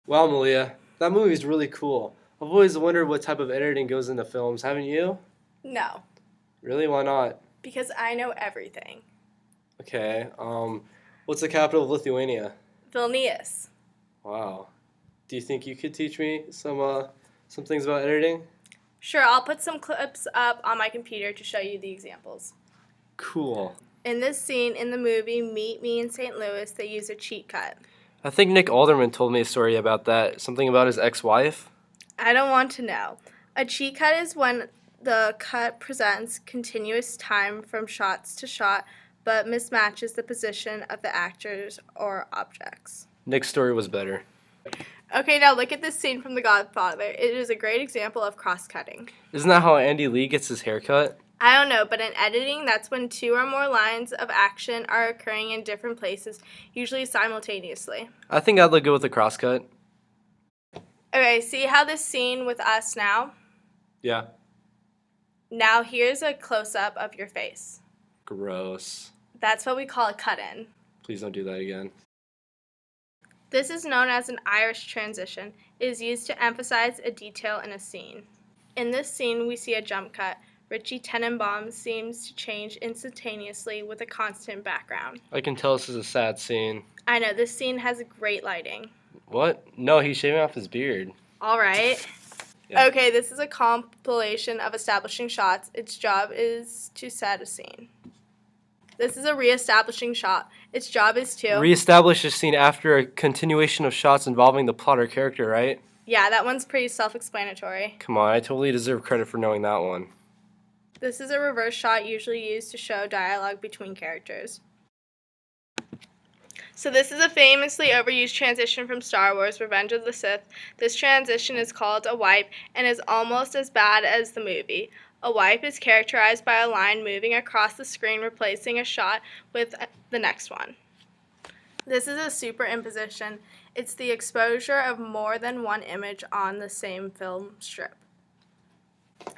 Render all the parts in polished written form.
Wow, Malia, that movie's really cool. I've always wondered what type of editing goes into films, haven't you? No, Really? Why not? because I know everything. Okay, what's the capital of Lithuania? Vilnius. Wow. Do you think you could teach me some things about editing? Sure, I'll put some clips up on my computer to show you the examples. Cool. In this scene in the movie Meet Me in St. Louis, they use a cheat cut. I think Nick Alderman told me a story about that. Something about his ex-wife? I don't want to know. A cheat cut is when the cut presents continuous time from shots to shot but mismatches the position of the actors or objects. Nick's story was better. Okay, now look at this scene from The Godfather. It is a great example of cross-cutting. Isn't that how Andy Lee gets his haircut? I don't know, but in editing, that's when two or more lines of action are occurring in different places, usually simultaneously. I think I'd look good with a crosscut. Okay, see how this scene with us now? Yeah. Now here's a close-up of your face. Gross. That's what we call a cut-in. Please don't do that again. This is known as an iris transition. It is used to emphasize a detail in a scene. In this scene, we see a jump cut. Richie Tenenbaum seems to change instantaneously with a constant background. I can tell this is a sad scene. I know, this scene has great lighting. What? No, he's shaving off his beard. All right. Yeah. Okay, this is a compilation of establishing shots. Its job is to set a scene. This is a re-establishing shot. Its job is to... Reestablish a scene after a continuation of shots involving the plot or character, right? Yeah, that one's pretty self-explanatory. Come on, I totally deserve credit for knowing that one. This is a reverse shot usually used to show dialogue between characters. So this is a famously overused transition from Star Wars: Revenge of the Sith. This transition is called a wipe and is almost as bad as the movie. A wipe is characterized by a line moving across the screen replacing a shot with the next one. This is a superimposition. It's the exposure of more than one image on the same film strip.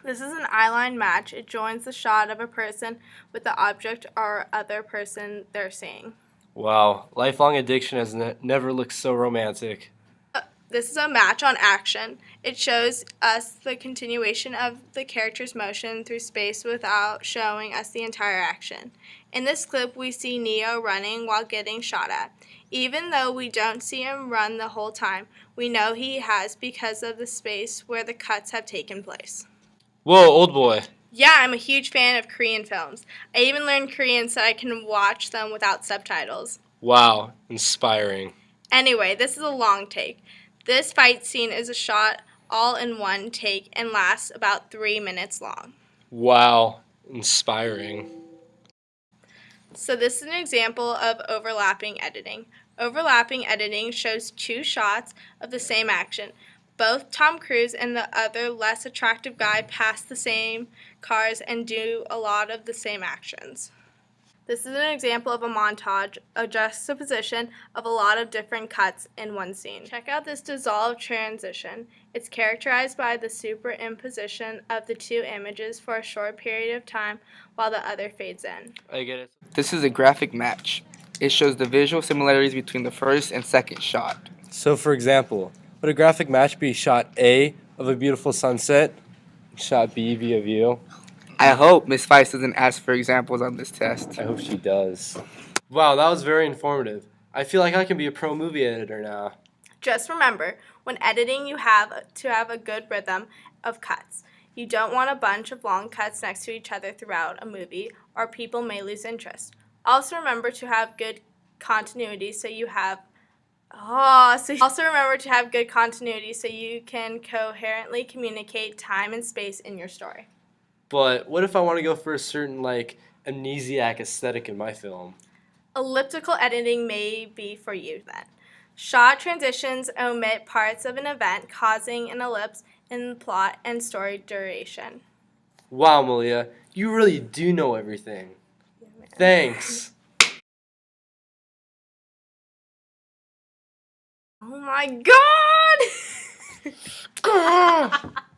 This is an eyeline match. It joins the shot of a person with the object or other person they're seeing. Wow, lifelong addiction has never looked so romantic. This is a match on action. It shows us the continuation of the character's motion through space without showing us the entire action. In this clip, we see Neo running while getting shot at. Even though we don't see him run the whole time, we know he has because of the space where the cuts have taken place. Whoa, old boy. Yeah, I'm a huge fan of Korean films. I even learned Korean so I can watch them without subtitles. Wow, inspiring. Anyway, this is a long take. This fight scene is a shot all in one take and lasts about 3 minutes long. Wow, inspiring. So this is an example of overlapping editing. Overlapping editing shows two shots of the same action. Both Tom Cruise and the other less attractive guy pass the same cars and do a lot of the same actions. This is an example of a montage, a juxtaposition of a lot of different cuts in one scene. Check out this dissolve transition. It's characterized by the superimposition of the two images for a short period of time while the other fades in. I get it. This is a graphic match. It shows the visual similarities between the first and second shot. So, for example, would a graphic match be shot A of a beautiful sunset, shot B via view? I hope Miss Feist doesn't ask for examples on this test. I hope she does. Wow, that was very informative. I feel like I can be a pro movie editor now. Just remember, when editing, you have to have a good rhythm of cuts. You don't want a bunch of long cuts next to each other throughout a movie, or people may lose interest. Also remember to have good continuity so you can coherently communicate time and space in your story. But what if I want to go for a certain, amnesiac aesthetic in my film? Elliptical editing may be for you then. Shot transitions omit parts of an event, causing an ellipse in plot and story duration. Wow, Malia, you really do know everything. Thanks. Oh my God!